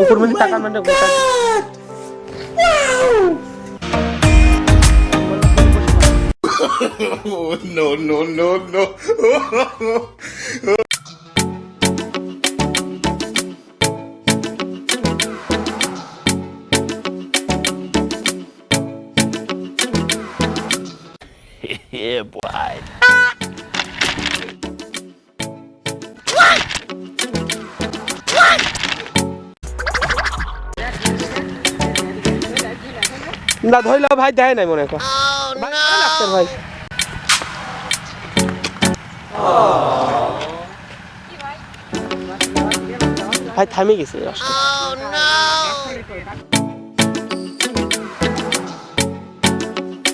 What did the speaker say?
উপর মানে টাকা মানে গোটা no, no, no, no. Yeah, boy. না ধইলো ভাই দেয় নাই মনে কর ভাই লাগছে ভাই ভাই থামে গেছে